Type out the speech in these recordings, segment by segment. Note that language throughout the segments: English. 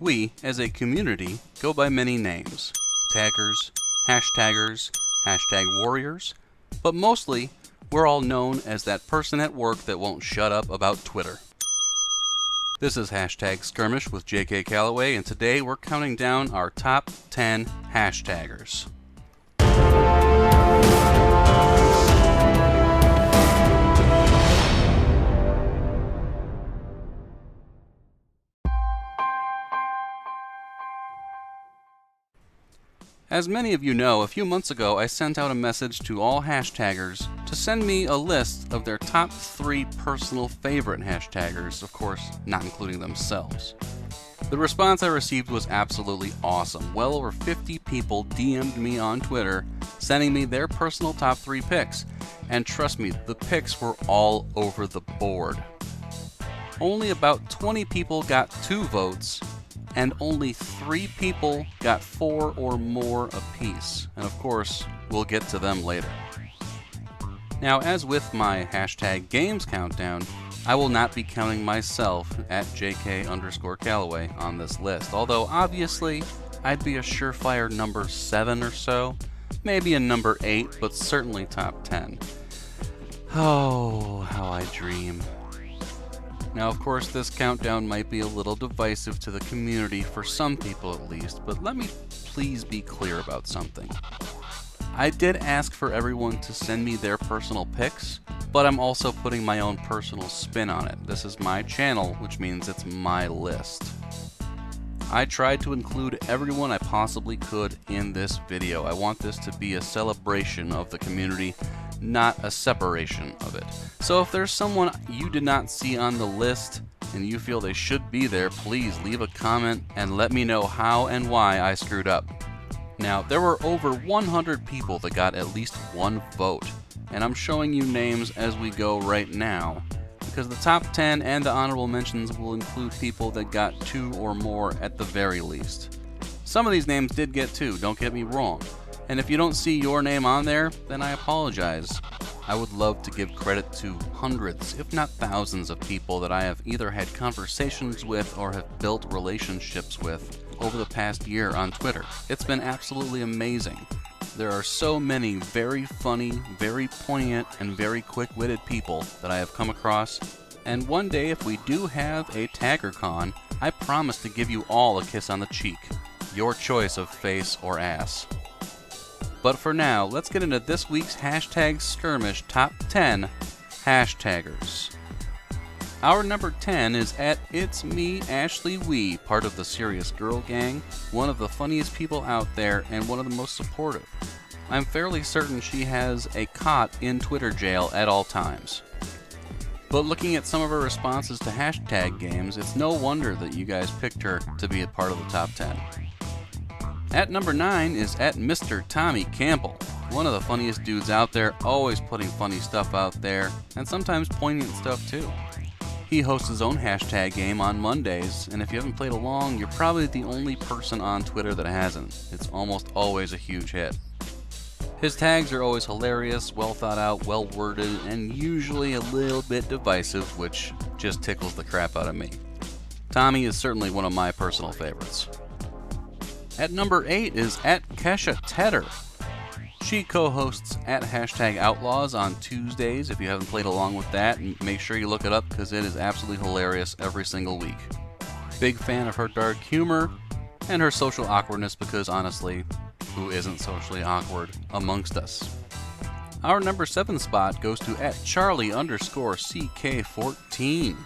We, as a community, go by many names. Taggers, hashtaggers, hashtag warriors, but mostly, we're all known as that person at work that won't shut up about Twitter. This is Hashtag Skirmish with JK Calloway, and today we're counting down our top 10 hashtaggers. As many of you know, a few months ago I sent out a message to all hashtaggers to send me a list of their top 3 personal favorite hashtaggers, of course, not including themselves. The response I received was absolutely awesome. Well over 50 people DM'd me on Twitter, sending me their personal top 3 picks. And trust me, the picks were all over the board. Only about 20 people got 2 votes, and only 3 people got 4 or more apiece. And of course, we'll get to them later. Now, as with my hashtag games countdown, I will not be counting myself at JK_Calloway on this list, although obviously I'd be a surefire number 7 or so, maybe a number 8, but certainly top 10. Oh, how I dream. Now, of course, this countdown might be a little divisive to the community, for some people at least, but let me please be clear about something. I did ask for everyone to send me their personal picks, but I'm also putting my own personal spin on it. This is my channel, which means it's my list. I tried to include everyone I possibly could in this video. I want this to be a celebration of the community, not a separation of it. So if there's someone you did not see on the list and you feel they should be there, please leave a comment and let me know how and why I screwed up. Now, there were over 100 people that got at least 1 vote, and I'm showing you names as we go right now, because the top 10 and the honorable mentions will include people that got 2 or more at the very least. Some of these names did get 2, don't get me wrong. And if you don't see your name on there, then I apologize. I would love to give credit to hundreds, if not thousands, of people that I have either had conversations with or have built relationships with over the past year on Twitter. It's been absolutely amazing. There are so many very funny, very poignant, and very quick-witted people that I have come across. And one day, if we do have a TaggerCon, I promise to give you all a kiss on the cheek. Your choice of face or ass. But for now, let's get into this week's Hashtag Skirmish Top 10 Hashtaggers. Our number 10 is at It's Me, Ashley Wee, part of the Serious Girl Gang, one of the funniest people out there and one of the most supportive. I'm fairly certain she has a cot in Twitter jail at all times. But looking at some of her responses to hashtag games, it's no wonder that you guys picked her to be a part of the top 10. At number 9 is at Mr. Tommy Campbell, one of the funniest dudes out there, always putting funny stuff out there, and sometimes poignant stuff too. He hosts his own hashtag game on Mondays, and if you haven't played along, you're probably the only person on Twitter that hasn't. It's almost always a huge hit. His tags are always hilarious, well thought out, well worded, and usually a little bit divisive, which just tickles the crap out of me. Tommy is certainly one of my personal favorites. At number 8 is at Kesha Tedder. She co-hosts at Hashtag Outlaws on Tuesdays. If you haven't played along with that, make sure you look it up because it is absolutely hilarious every single week. Big fan of her dark humor and her social awkwardness because honestly, who isn't socially awkward amongst us? Our number 7 spot goes to at Charlie_CK14.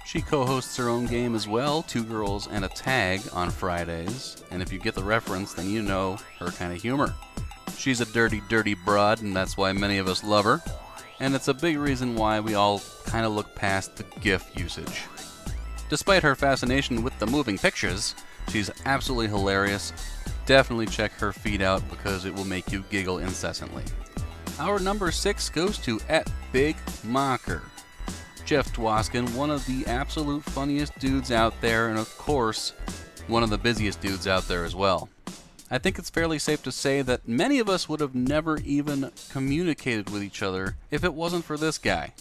She co-hosts her own game as well, 2 Girls and a Tag, on Fridays, and if you get the reference, then you know her kind of humor. She's a dirty, dirty broad, and that's why many of us love her, and it's a big reason why we all kind of look past the GIF usage. Despite her fascination with the moving pictures, she's absolutely hilarious. Definitely check her feed out because it will make you giggle incessantly. Our number 6 goes to at Big Mocker. Jeff Dwoskin, one of the absolute funniest dudes out there, and of course, one of the busiest dudes out there as well. I think it's fairly safe to say that many of us would have never even communicated with each other if it wasn't for this guy.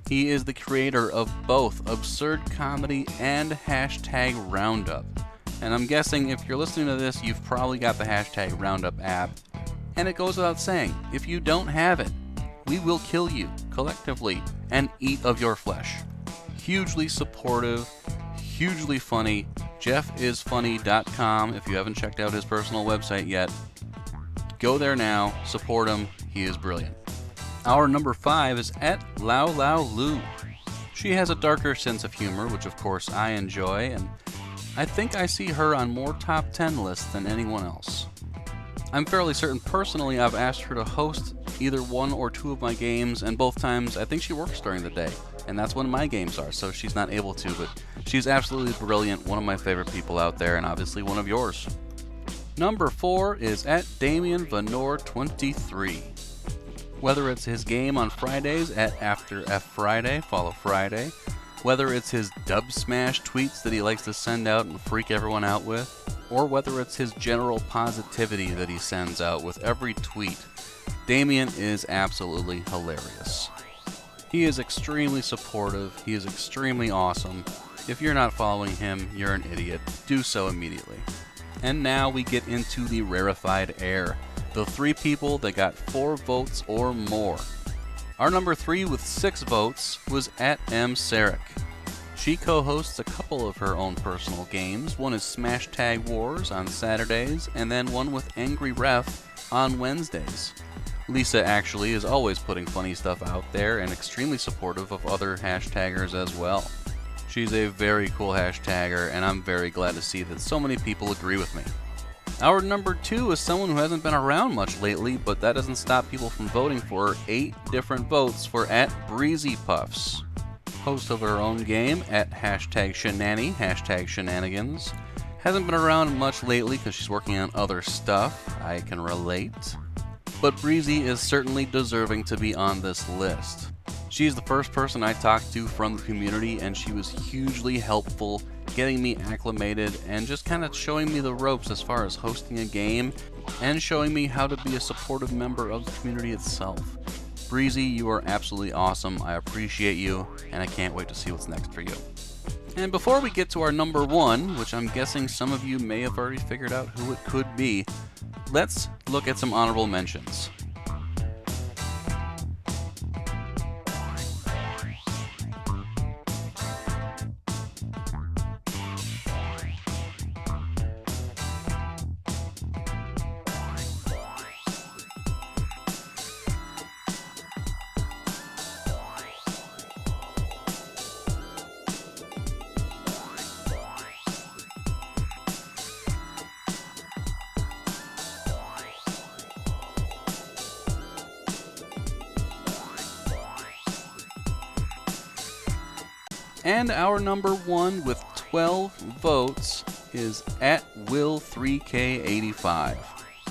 He is the creator of both Absurd Comedy and Hashtag Roundup. And I'm guessing if you're listening to this, you've probably got the Hashtag Roundup app. And it goes without saying, if you don't have it, we will kill you collectively and eat of your flesh. Hugely supportive, hugely funny. JeffIsFunny.com. If you haven't checked out his personal website yet, go there now, support him, he is brilliant. Our number 5 is at Lao Lao Lu. She has a darker sense of humor, which of course I enjoy, and I think I see her on more top 10 lists than anyone else. I'm fairly certain personally I've asked her to host either one or two of my games, and both times I think she works during the day, and that's when my games are, so she's not able to, but she's absolutely brilliant, one of my favorite people out there, and obviously one of yours. Number 4 is at Damien Vanor 23. Whether it's his game on Fridays at After F Friday, Follow Friday, whether it's his dub smash tweets that he likes to send out and freak everyone out with, or whether it's his general positivity that he sends out with every tweet, Damien is absolutely hilarious. He is extremely supportive, he is extremely awesome. If you're not following him, you're an idiot. Do so immediately. And now we get into the rarefied air. The 3 people that got 4 votes or more. Our number 3 with 6 votes was at M. Sarek. She co-hosts a couple of her own personal games. One is Smash Tag Wars on Saturdays, and then one with Angry Ref on Wednesdays. Lisa actually is always putting funny stuff out there and extremely supportive of other hashtaggers as well. She's a very cool hashtagger, and I'm very glad to see that so many people agree with me. Our number 2 is someone who hasn't been around much lately, but that doesn't stop people from voting for her. 8 different votes for at Breezy Puffs. Host of her own game at hashtag Shenanigans. Hasn't been around much lately because she's working on other stuff. I can relate. But Breezy is certainly deserving to be on this list. She's the first person I talked to from the community, and she was hugely helpful getting me acclimated and just kind of showing me the ropes as far as hosting a game and showing me how to be a supportive member of the community itself. Breezy, you are absolutely awesome. I appreciate you, and I can't wait to see what's next for you. And before we get to our number 1, which I'm guessing some of you may have already figured out who it could be, let's look at some honorable mentions. And our number 1 with 12 votes is at Will3K85.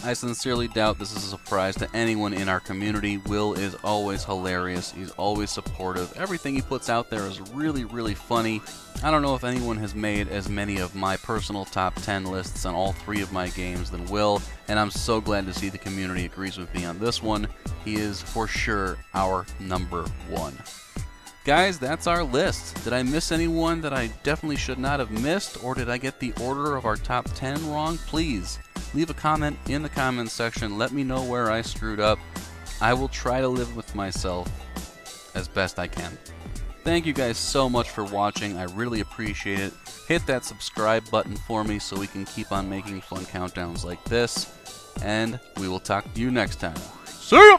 I sincerely doubt this is a surprise to anyone in our community. Will is always hilarious. He's always supportive. Everything he puts out there is really, really funny. I don't know if anyone has made as many of my personal top 10 lists on all 3 of my games than Will, and I'm so glad to see the community agrees with me on this one. He is for sure our number 1. Guys, that's our list. Did I miss anyone that I definitely should not have missed, or did I get the order of our top 10 wrong? Please leave a comment in the comments section. Let me know where I screwed up. I will try to live with myself as best I can. Thank you guys so much for watching. I really appreciate it. Hit that subscribe button for me so we can keep on making fun countdowns like this. And we will talk to you next time. See ya!